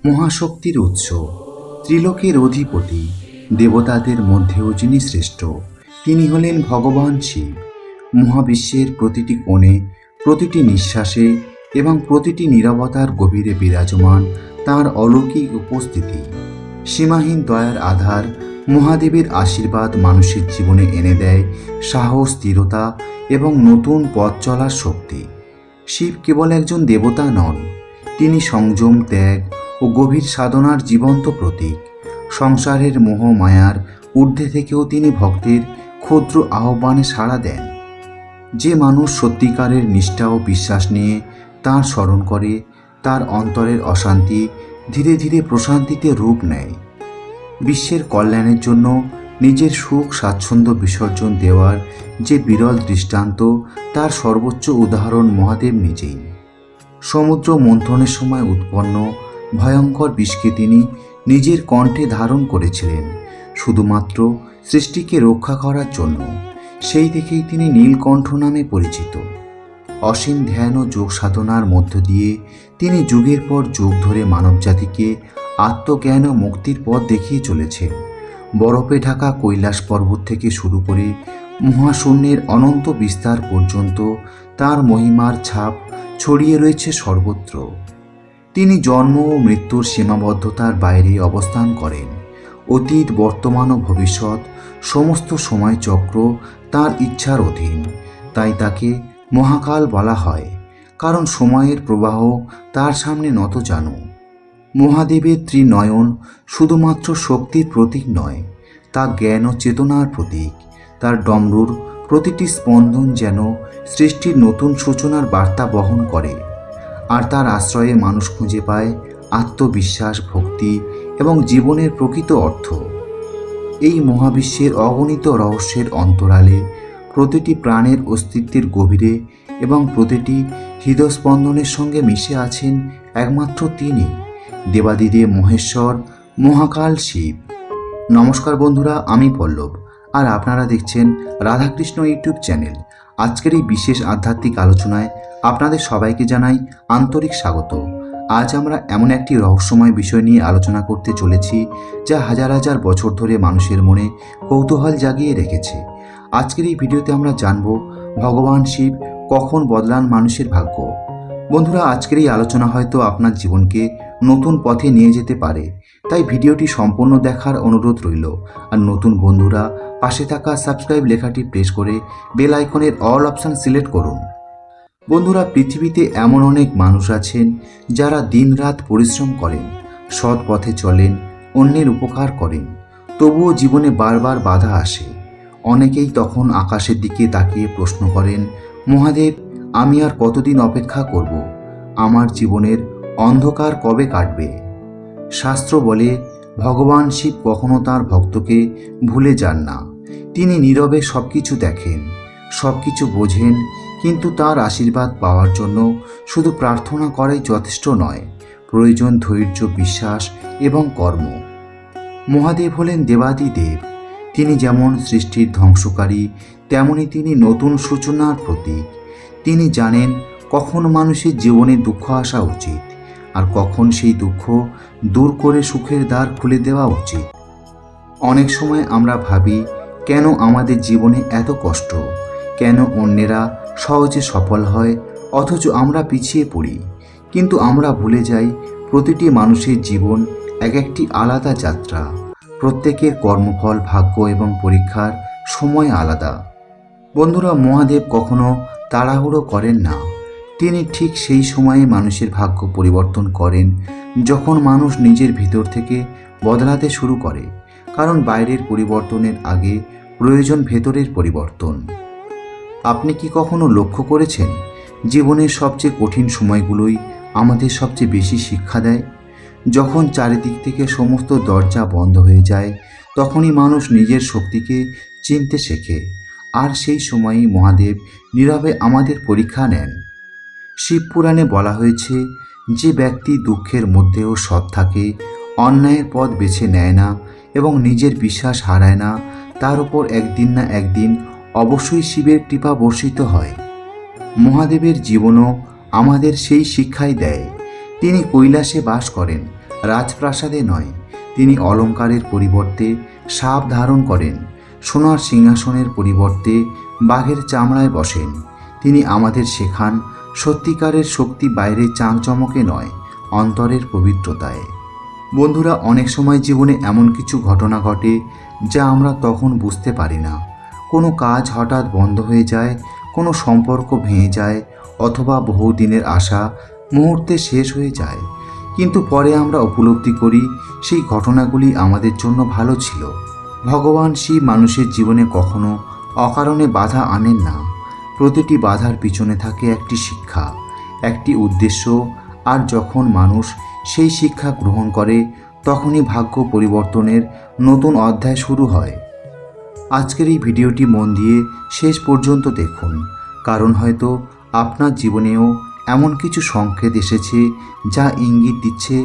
মহাশক্তির উৎস, ত্রিলোকের অধিপতি, দেবতাদের মধ্যেও যিনি শ্রেষ্ঠ, তিনি হলেন ভগবান শিব। মহাবিশ্বের প্রতিটি কোণে, প্রতিটি নিঃশ্বাসে এবং প্রতিটি নীরবতার গভীরে বিরাজমান তাঁর অলৌকিক উপস্থিতি। সীমাহীন দয়ার আধার, মহাদেবের আশীর্বাদ মানুষের জীবনে এনে দেয় সাহস, স্থিরতা এবং নতুন পথ চলার শক্তি। শিব কেবল একজন দেবতা নন, তিনি সংযম, ত্যাগ ও গভীর সাধনার জীবন্ত প্রতীক। সংসারের মোহ মায়ার ঊর্ধ্বে থেকেও তিনি ভক্তের ক্ষুদ্র আহ্বানে সাড়া দেন। যে মানুষ সত্যিকারের নিষ্ঠা ও বিশ্বাস নিয়ে তাঁর স্মরণ করে, তার অন্তরের অশান্তি ধীরে ধীরে প্রশান্তিতে রূপ নেয়। বিশ্বের কল্যাণের জন্য নিজের সুখ স্বাচ্ছন্দ্য বিসর্জন দেওয়ার যে বিরল দৃষ্টান্ত, তার সর্বোচ্চ উদাহরণ মহাদেব নিজেই। সমুদ্র মন্থনের সময় উৎপন্ন ভয়ঙ্কর বিষকে তিনি নিজের কণ্ঠে ধারণ করেছিলেন শুধুমাত্র সৃষ্টিকে রক্ষা করার জন্য। সেই থেকেই তিনি নীলকণ্ঠ নামে পরিচিত। অসীম ধ্যান ও যোগ সাধনার মধ্য দিয়ে তিনি যুগের পর যুগ ধরে মানবজাতিকে আত্মজ্ঞান ও মুক্তির পথ দেখিয়ে চলেছেন। বরফে ঢাকা কৈলাস পর্বত থেকে শুরু করে মহাশূন্যের অনন্ত বিস্তার পর্যন্ত তার মহিমার ছাপ ছড়িয়ে রয়েছে সর্বত্র। তিনি জন্ম ও মৃত্যুর সীমাবদ্ধতার বাইরে অবস্থান করেন। অতীত, বর্তমান ও ভবিষ্যৎ সমস্ত সময়চক্র তার ইচ্ছার অধীন। তাই তাকে মহাকাল বলা হয়, কারণ সময়ের প্রবাহ তার সামনে নতজানু। মহাদেবের ত্রিনয়ন শুধুমাত্র শক্তির প্রতীক নয়, তা জ্ঞান ও চেতনার প্রতীক। তার ডমরুর প্রতিটি স্পন্দন যেন সৃষ্টির নতুন সূচনার বার্তা বহন করে, আর তার আশ্রয়ে মানুষ খুঁজে পায় আত্মবিশ্বাস, ভক্তি এবং জীবনের প্রকৃত অর্থ। এই মহাবিশ্বের অগণিত রহস্যের অন্তরালে, প্রতিটি প্রাণের অস্তিত্বের গভীরে এবং প্রতিটি হৃদস্পন্দনের সঙ্গে মিশে আছেন একমাত্র তিনি, দেবাদিদেব মহেশ্বর, মহাকাল শিব। নমস্কার বন্ধুরা, আমি পল্লব, আর আপনারা দেখছেন রাধাকৃষ্ণ ইউটিউব চ্যানেল। আজকের এই বিশেষ আধ্যাত্মিক আলোচনায় আপনাদের সবাইকে জানাই আন্তরিক স্বাগত। আজ আমরা এমন একটি রহস্যময় বিষয় নিয়ে আলোচনা করতে চলেছি, যা হাজার হাজার বছর ধরে মানুষের মনে কৌতূহল জাগিয়ে রেখেছে। আজকের এই ভিডিওতে আমরা জানব ভগবান শিব কখন বদলান মানুষের ভাগ্য। বন্ধুরা, আজকের এই আলোচনা হয়তো আপনার জীবনকে নতুন পথে নিয়ে যেতে পারে, তাই ভিডিওটি সম্পূর্ণ দেখার অনুরোধ রইল। আর নতুন বন্ধুরা পাশে থাকা সাবস্ক্রাইব লেখাটি প্রেস করে বেল আইকনের অল অপশান সিলেক্ট করুন। বন্ধুরা, পৃথিবীতে এমন অনেক মানুষ আছেন যারা দিনরাত পরিশ্রম করেন, সৎ পথে চলেন, অন্যের উপকার করেন, তবুও জীবনে বারবার বাধা আসে। অনেকেই তখন আকাশের দিকে তাকিয়ে প্রশ্ন করেন, মহাদেব, আমি আর কতদিন অপেক্ষা করব? আমার জীবনের অন্ধকার কবে কাটবে? শাস্ত্র বলে, ভগবান শিব কখনো তার ভক্তকে ভুলে যান না। তিনি নীরবে সব কিছু দেখেন, সব কিছু বোঝেন, কিন্তু তার আশীর্বাদ পাওয়ার জন্য শুধু প্রার্থনা করাই যথেষ্ট নয়, প্রয়োজন ধৈর্য, বিশ্বাস এবং কর্ম। মহাদেব হলেন দেবাদিদেব। তিনি যেমন সৃষ্টির ধ্বংসকারী, তেমনি তিনি নতুন সূচনার প্রতীক। তিনি জানেন কখন মানুষের জীবনে দুঃখ আসা উচিত, আর কখন সেই দুঃখ দূর করে সুখের দ্বার খুলে দেওয়া উচিত। অনেক সময় আমরা ভাবি, কেন আমাদের জীবনে এত কষ্ট, কেন অন্যেরা সহজে সফল হয় অথচ আমরা পিছিয়ে পড়ি। কিন্তু আমরা ভুলে যাই, প্রতিটি মানুষের জীবন এক একটি আলাদা যাত্রা। প্রত্যেকের কর্মফল, ভাগ্য এবং পরীক্ষার সময় আলাদা। বন্ধুরা, মহাদেব কখনো তাড়াহুড়ো করেন না। তিনি ঠিক সেই সময়ে মানুষের ভাগ্য পরিবর্তন করেন যখন মানুষ নিজের ভিতর থেকে বদলাতে শুরু করে, কারণ বাইরের পরিবর্তনের আগে প্রয়োজন ভেতরের পরিবর্তন। আপনি কি কখনো লক্ষ্য করেছেন, জীবনের সবচেয়ে কঠিন সময়গুলোই আমাদের সবচেয়ে বেশি শিক্ষা দেয়? যখন চারিদিক থেকে সমস্ত দরজা বন্ধ হয়ে যায়, তখনই মানুষ নিজের শক্তিকে চিনতে শেখে, আর সেই সময়ই মহাদেব নীরবে আমাদের পরীক্ষা নেন। শিবপুরাণে বলা হয়েছে, যে ব্যক্তি দুঃখের মধ্যেও সৎ থাকে, অন্যায়ের পথ বেছে নেয় না এবং নিজের বিশ্বাস হারায় না, তার উপর একদিন না একদিন অবশ্যই শিবের কৃপা বর্ষিত হয়। মহাদেবের জীবনও আমাদের সেই শিক্ষাই দেয়। তিনি কৈলাসে বাস করেন, রাজপ্রাসাদে নয়, তিনি অলঙ্কারের পরিবর্তে সাপ ধারণ করেন, সোনার সিংহাসনের পরিবর্তে বাঘের চামড়ায় বসেন। তিনি আমাদের শেখান সত্যিকারের শক্তি বাইরে চাঁকচমকে নয়, অন্তরের পবিত্রতায়। বন্ধুরা, অনেক সময় জীবনে এমন কিছু ঘটনা ঘটে যা আমরা তখন বুঝতে পারি না। কোনো কাজ হঠাৎ বন্ধ হয়ে যায়, কোনো সম্পর্ক ভেঙে যায়, অথবা বহুদিনের আশা মুহূর্তে শেষ হয়ে যায়। কিন্তু পরে আমরা উপলব্ধি করি সেই ঘটনাগুলি আমাদের জন্য ভালো ছিল। ভগবান শিব মানুষের জীবনে কখনো অকারণে বাধা আনেন না। প্রতিটি বাধার পিছনে থাকে একটি শিক্ষা, একটি উদ্দেশ্য, আর যখন মানুষ সেই শিক্ষা গ্রহণ করে তখনই ভাগ্য পরিবর্তনের নতুন অধ্যায় শুরু হয়। আজকের এই ভিডিওটি মন দিয়ে শেষ পর্যন্ত দেখুন, কারণ হয়তো আপনার জীবনেও এমন কিছু সংকেত এসেছে যা ইঙ্গিত দিচ্ছে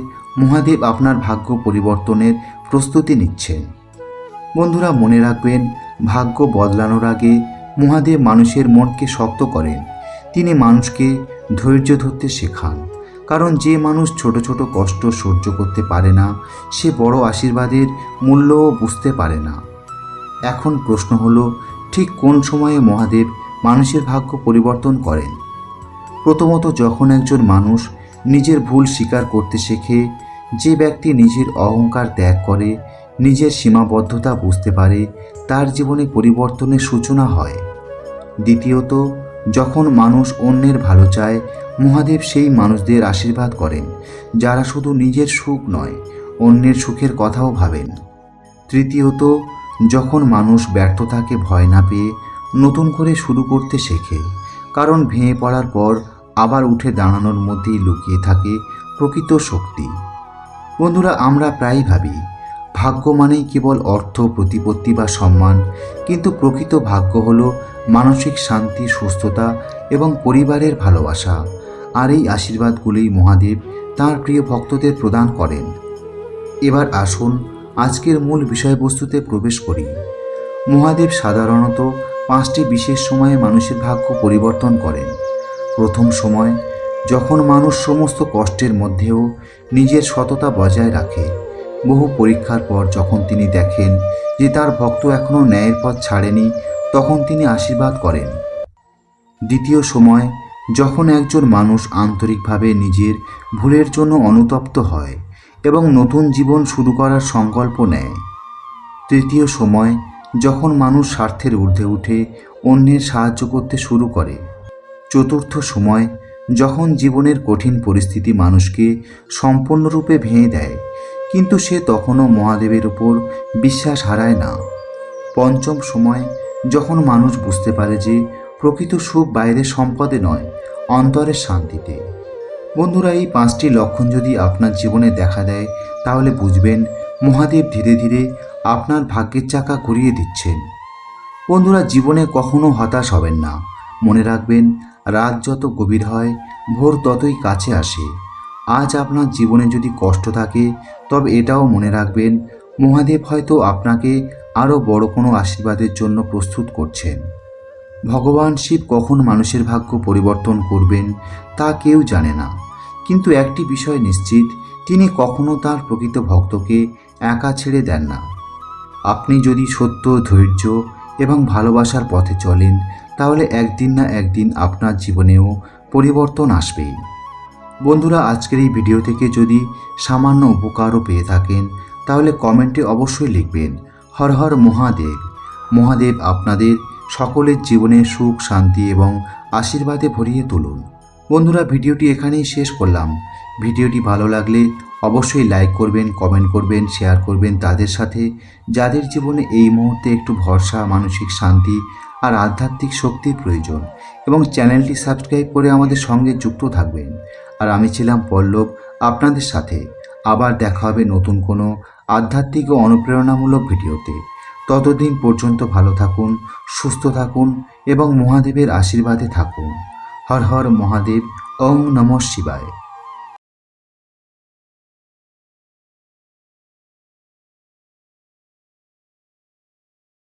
মহাদেব আপনার ভাগ্য পরিবর্তনের প্রস্তুতি নিচ্ছেন। বন্ধুরা, মনে রাখবেন, ভাগ্য বদলানোর আগে মহাদেব মানুষের মনকে শক্ত করেন। তিনি মানুষকে ধৈর্য ধরতে শেখান, কারণ যে মানুষ ছোট ছোট কষ্ট সহ্য করতে পারে না সে বড় আশীর্বাদের মূল্যও বুঝতে পারে না। এখন প্রশ্ন হলো, ঠিক কোন সময়ে মহাদেব মানুষের ভাগ্য পরিবর্তন করেন? প্রথমত, যখন একজন মানুষ নিজের ভুল স্বীকার করতে শেখে, যে ব্যক্তি নিজের অহংকার ত্যাগ করে, নিজের সীমাবদ্ধতা বুঝতে পারে, তার জীবনে পরিবর্তনের সূচনা হয়। দ্বিতীয়ত, যখন মানুষ অন্যের ভালো চায়, মহাদেব সেই মানুষদের আশীর্বাদ করেন যারা শুধু নিজের সুখ নয়, অন্যের সুখের কথাও ভাবেন। তৃতীয়ত, যখন মানুষ ব্যর্থতাকে ভয় না পেয়ে নতুন করে শুরু করতে শেখে, কারণ ভেঙে পড়ার পর আবার উঠে দাঁড়ানোর মধ্যেই লুকিয়ে থাকে প্রকৃত শক্তি। বন্ধুরা, আমরা প্রায়ই ভাবি ভাগ্য মানেই কেবল অর্থ, প্রতিপত্তি বা সম্মান, কিন্তু প্রকৃত ভাগ্য হলো মানসিক শান্তি, সুস্থতা এবং পরিবারের ভালোবাসা। আর এই আশীর্বাদগুলি মহাদেব তাঁর প্রিয় ভক্তদের প্রদান করেন। এবার আসুন আজকের মূল বিষয়বস্তুতে প্রবেশ করি। মহাদেব সাধারণত 5টি বিশেষ সময়ে মানুষের ভাগ্য পরিবর্তন করেন। প্রথম সময়, যখন মানুষ সমস্ত কষ্টের মধ্যেও নিজের সততা বজায় রাখে। বহু পরীক্ষার পর যখন তিনি দেখেন যে তার ভক্ত এখনও ন্যায়ের পথ ছাড়েনি, তখন তিনি আশীর্বাদ করেন। দ্বিতীয় সময়, যখন একজন মানুষ আন্তরিকভাবে নিজের ভুলের জন্য অনুতপ্ত হয় এবং নতুন জীবন শুরু করার সংকল্প নেয়। তৃতীয় সময়, যখন মানুষ স্বার্থের ঊর্ধ্বে উঠে অন্যের সাহায্য করতে শুরু করে। চতুর্থ সময়, যখন জীবনের কঠিন পরিস্থিতি মানুষকে সম্পূর্ণরূপে ভেঙে দেয়, কিন্তু সে তখনও মহাদেবের উপর বিশ্বাস হারায় না। পঞ্চম সময়, যখন মানুষ বুঝতে পারে যে প্রকৃত সুখ বাইরের সম্পদে নয়, অন্তরের শান্তিতে। বন্ধুরা, এই 5টি লক্ষণ যদি আপনার জীবনে দেখা দেয়, তাহলে বুঝবেন মহাদেব ধীরে ধীরে আপনার ভাগ্যের চাকা ঘুরিয়ে দিচ্ছেন। বন্ধুরা, জীবনে কখনো হতাশ হবেন না। মনে রাখবেন, রাত যত গভীর হয়, ভোর ততই কাছে আসে। আজ আপনার জীবনে যদি কষ্ট থাকে, তবে এটাও মনে রাখবেন, মহাদেব হয়তো আপনাকে আরও বড় কোনো আশীর্বাদের জন্য প্রস্তুত করছেন। ভগবান শিব কখন মানুষের ভাগ্য পরিবর্তন করবেন তা কেউ জানে না, কিন্তু একটি বিষয় নিশ্চিত, তিনি কখনো তার প্রকৃত ভক্তকে একা ছেড়ে দেন না। আপনি যদি সত্য, ধৈর্য এবং ভালোবাসার পথে চলেন, তাহলে একদিন না একদিন আপনার জীবনেও পরিবর্তন আসবেই। বন্ধুরা, আজকের এই ভিডিও থেকে যদি সামান্য উপকারও পেয়ে থাকেন, তাহলে কমেন্টে অবশ্যই লিখবেন হর হর মহাদেব। মহাদেব আপনাদের সকলের জীবনে সুখ, শান্তি এবং আশীর্বাদে ভরিয়ে তুলুন। বন্ধুরা, ভিডিওটি এখানেই শেষ করলাম। ভিডিওটি ভালো লাগলে অবশ্যই লাইক করবেন, কমেন্ট করবেন, শেয়ার করবেন তাদের সাথে যাদের জীবনে এই মুহূর্তে একটু ভরসা, মানসিক শান্তি আর আধ্যাত্মিক শক্তির প্রয়োজন, এবং চ্যানেলটি সাবস্ক্রাইব করে আমাদের সঙ্গে যুক্ত থাকবেন। আর আমি ছিলাম পল্লব, আপনাদের সাথে। আবার দেখা হবে নতুন কোনো আধ্যাত্মিক ও অনুপ্রেরণামূলক ভিডিওতে। ততদিন পর্যন্ত ভালো থাকুন, সুস্থ থাকুন এবং মহাদেবের আশীর্বাদে থাকুন। হর হর মহাদেব। ওম নমঃ শিবায়।